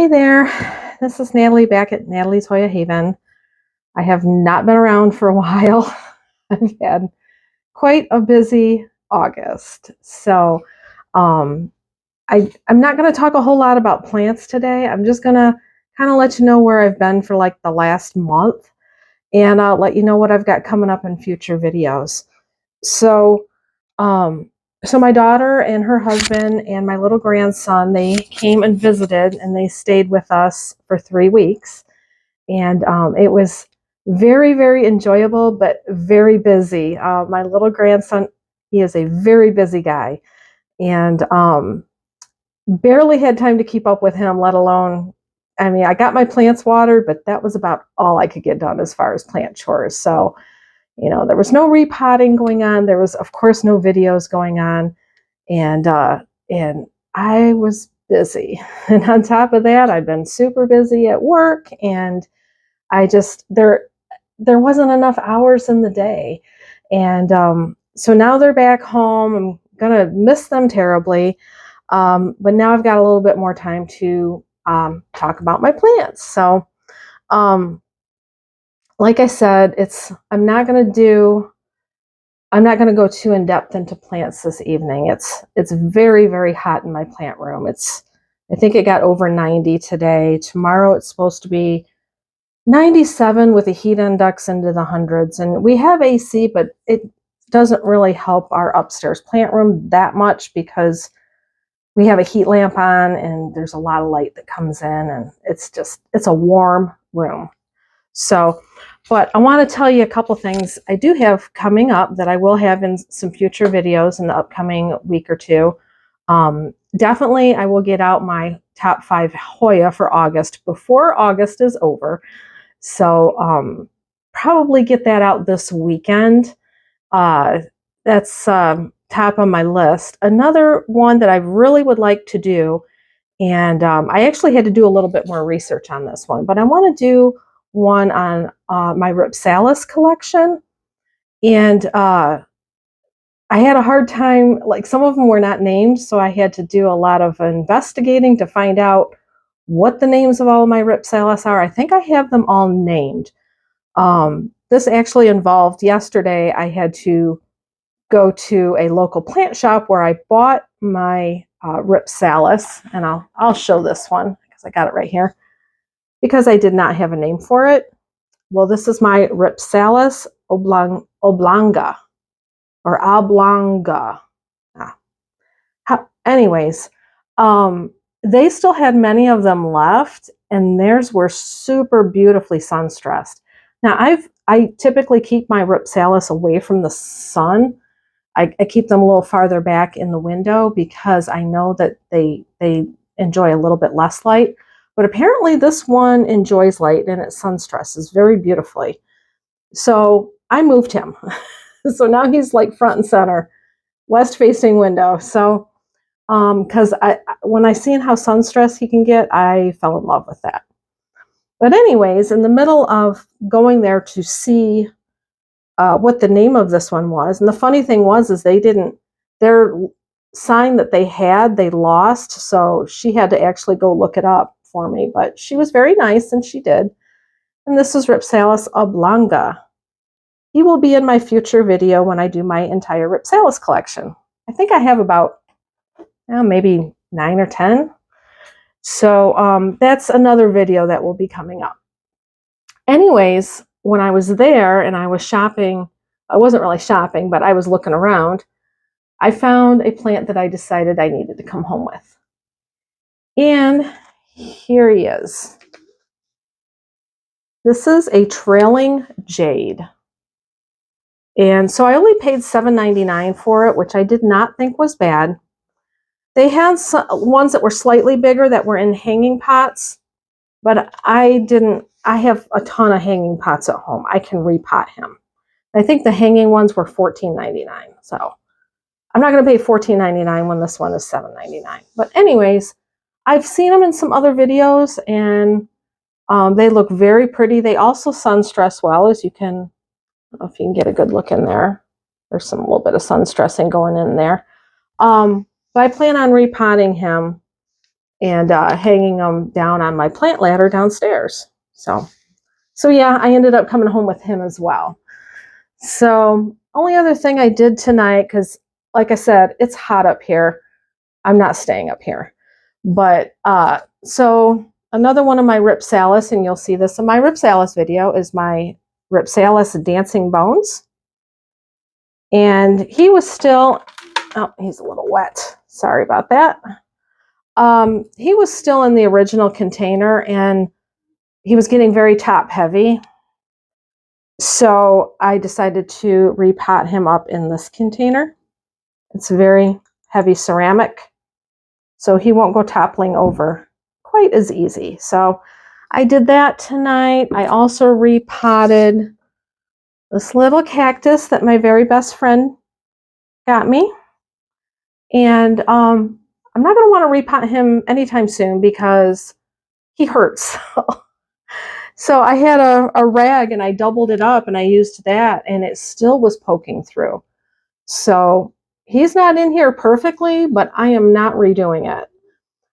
Hey there, this is Natalie back at Natalie's Hoya Haven. I have not been around for a while. I've had quite a busy August. So um, I'm not going to talk a whole lot about plants today. I'm just going to kind of let you know where I've been for like the last month, and I'll let you know what I've got coming up in future videos. So, um, so my daughter and her husband and my little grandson, they came and visited and they stayed with us for 3 weeks. And it was very, very enjoyable, but very busy. My little grandson, he is a very busy guy, and barely had time to keep up with him, let alone, I mean, I got my plants watered, but that was about all I could get done as far as plant chores. So, there was no repotting going on. There was, of course, no videos going on, and and I was busy. And on top of that, I've been super busy at work, and I just there wasn't enough hours in the day, and so now they're back home. I'm gonna miss them terribly, but now I've got a little bit more time to talk about my plants. So, um, like I said, I'm not gonna go too in depth into plants this evening. It's very, very hot in my plant room. I think it got over 90 today. Tomorrow it's supposed to be 97 with the heat index into the hundreds. And we have AC, but it doesn't really help our upstairs plant room that much because we have a heat lamp on and there's a lot of light that comes in, and it's a warm room. So, but I want to tell you a couple things I do have coming up that I will have in some future videos in the upcoming week or two. Definitely, I will get out my top 5 Hoya for August before August is over. So probably get that out this weekend. That's top on my list. Another one that I really would like to do, and I actually had to do a little bit more research on this one, but I want to do one on my Ripsalis collection. And I had a hard time, like some of them were not named, so I had to do a lot of investigating to find out what the names of all of my Ripsalis are. I think I have them all named. This actually involved yesterday, I had to go to a local plant shop where I bought my Ripsalis, and I'll show this one because I got it right here, because I did not have a name for it. Well, this is my Ripsalis oblonga or oblonga. Anyways, they still had many of them left, and theirs were super beautifully sun stressed. Now, I typically keep my Ripsalis away from the sun. I keep them a little farther back in the window because I know that they enjoy a little bit less light. But apparently this one enjoys light and it sun stresses very beautifully. So I moved him. So now he's like front and center, west facing window. So because when I seen how sun stressed he can get, I fell in love with that. But anyways, in the middle of going there to see what the name of this one was. And the funny thing is their sign that they had, they lost. So she had to actually go look it up for me. But she was very nice and she did. And this is Ripsalis oblonga. He will be in my future video when I do my entire Ripsalis collection. I think I have about maybe 9 or 10. So that's another video that will be coming up. Anyways, when I was there and I was shopping, I wasn't really shopping, but I was looking around, I found a plant that I decided I needed to come home with. And here he is. This is a trailing jade. And so I only paid $7.99 for it, which I did not think was bad. They had some ones that were slightly bigger that were in hanging pots, but I have a ton of hanging pots at home. I can repot him. I think the hanging ones were $14.99. So I'm not going to pay $14.99 when this one is $7.99. But anyways, I've seen them in some other videos, and they look very pretty. They also sun stress well, as you can, I don't know if you can get a good look in there. There's some little bit of sun stressing going in there. But I plan on repotting him and hanging them down on my plant ladder downstairs. So yeah, I ended up coming home with him as well. So only other thing I did tonight, because like I said, it's hot up here. I'm not staying up here. But so another one of my Ripsalis, and you'll see this in my Ripsalis video, is my Ripsalis Dancing Bones. And he was still, oh, he's a little wet. Sorry about that. He was still in the original container, and he was getting very top heavy. So I decided to repot him up in this container. It's very heavy ceramic, so he won't go toppling over quite as easy. So I did that tonight. I also repotted this little cactus that my very best friend got me. And I'm not going to want to repot him anytime soon because he hurts. So I had a rag and I doubled it up and I used that and it still was poking through. So he's not in here perfectly, but I am not redoing it.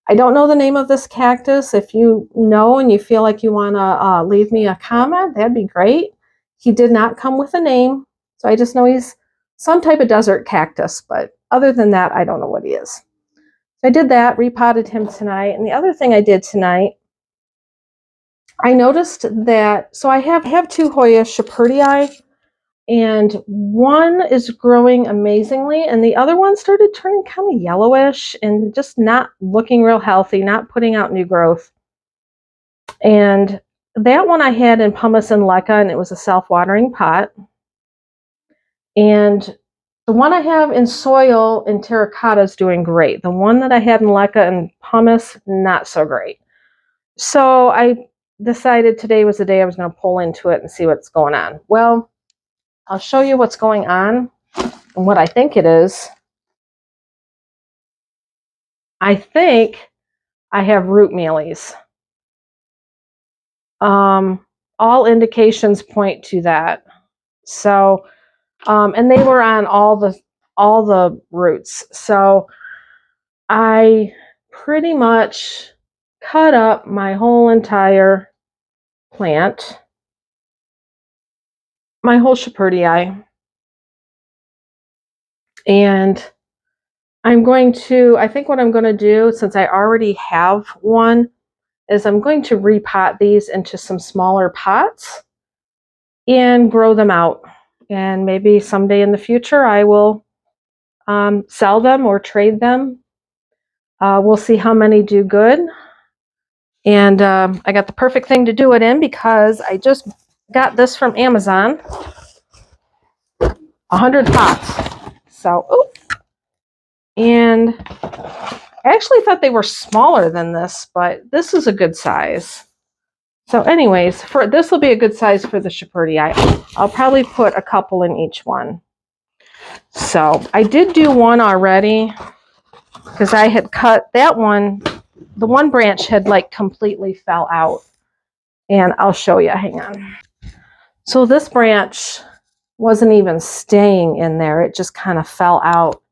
I don't know the name of this cactus. If you know and you feel like you want to leave me a comment, that'd be great. He did not come with a name, so I just know he's some type of desert cactus, but other than that, I don't know what he is. So I did that, repotted him tonight. And the other thing I did tonight, I noticed that, so I have two Hoya Shepherdii, and one is growing amazingly, and the other one started turning kind of yellowish and just not looking real healthy, not putting out new growth. And that one I had in pumice and leca, and it was a self-watering pot. And the one I have in soil in terracotta is doing great. The one that I had in leca and pumice, not so great. So I decided today was the day I was going to pull into it and see what's going on. Well, I'll show you what's going on and what I think it is. I think I have root mealies. All indications point to that. So, and they were on all the roots. So I pretty much cut up my whole entire plant, my whole Shepherdii, and I think what I'm going to do, since I already have one, is I'm going to repot these into some smaller pots and grow them out. And maybe someday in the future I will sell them or trade them. We'll see how many do good. And I got the perfect thing to do it in because I just got this from Amazon. 100 pots. So, and I actually thought they were smaller than this, but this is a good size. So anyways, this will be a good size for the Shepherdii. I'll probably put a couple in each one. So I did do one already because I had cut that one. The one branch had like completely fell out. And I'll show you. Hang on. So this branch wasn't even staying in there. It just kind of fell out.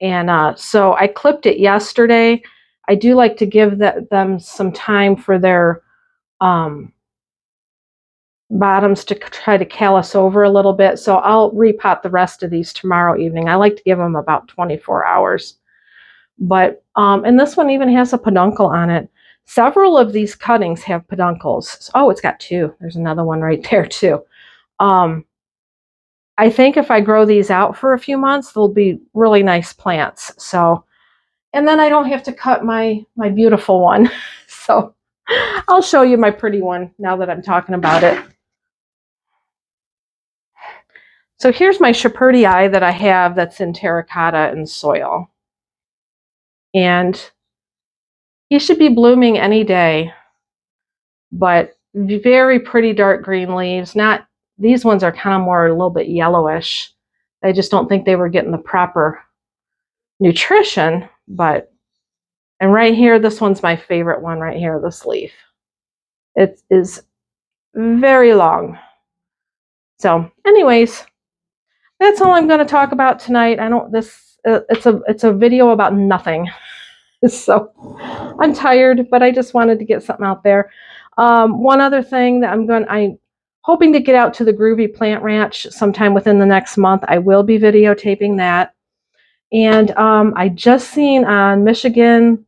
And so I clipped it yesterday. I do like to give them some time for their bottoms to try to callus over a little bit. So I'll repot the rest of these tomorrow evening. I like to give them about 24 hours. But, and this one even has a peduncle on it. Several of these cuttings have peduncles. Oh, it's got two. There's another one right there too. I think if I grow these out for a few months, they'll be really nice plants. So, and then I don't have to cut my beautiful one. So I'll show you my pretty one now that I'm talking about it. So here's my Shepherdii that I have that's in terracotta and soil. And he should be blooming any day, but very pretty dark green leaves. Not, these ones are kind of more a little bit yellowish. I just don't think they were getting the proper nutrition, but, and right here, this one's my favorite one right here, this leaf. It is very long. So anyways, that's all I'm going to talk about tonight. I don't, it's a video about nothing. So I'm tired, but I just wanted to get something out there. One other thing that I'm hoping to get out to the Groovy Plant Ranch sometime within the next month. I will be videotaping that. And I just seen on Michigan,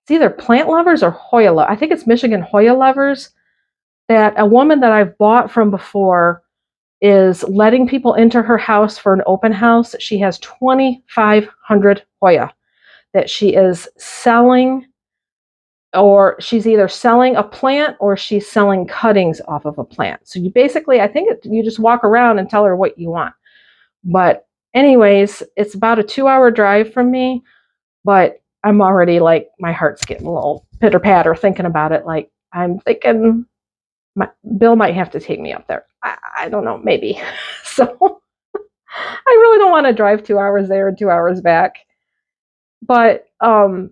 it's either Plant Lovers or Hoya, I think it's Michigan Hoya Lovers, that a woman that I've bought from before is letting people into her house for an open house. She has 2,500 Hoya that she is selling, or she's either selling a plant or she's selling cuttings off of a plant. So you basically, I think you just walk around and tell her what you want. But anyways, it's about a 2-hour drive from me, but I'm already like, my heart's getting a little pitter patter thinking about it. Like, I'm thinking Bill might have to take me up there. I don't know, maybe. So I really don't want to drive 2 hours there and 2 hours back. But I'm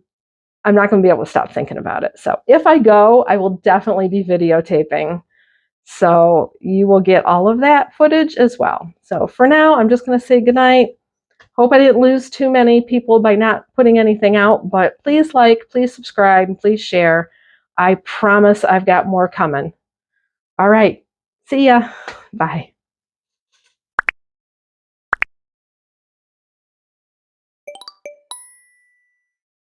not going to be able to stop thinking about it. So if I go, I will definitely be videotaping. So you will get all of that footage as well. So for now, I'm just going to say goodnight. Hope I didn't lose too many people by not putting anything out, but please like, please subscribe, and please share. I promise I've got more coming. All right. See ya. Bye.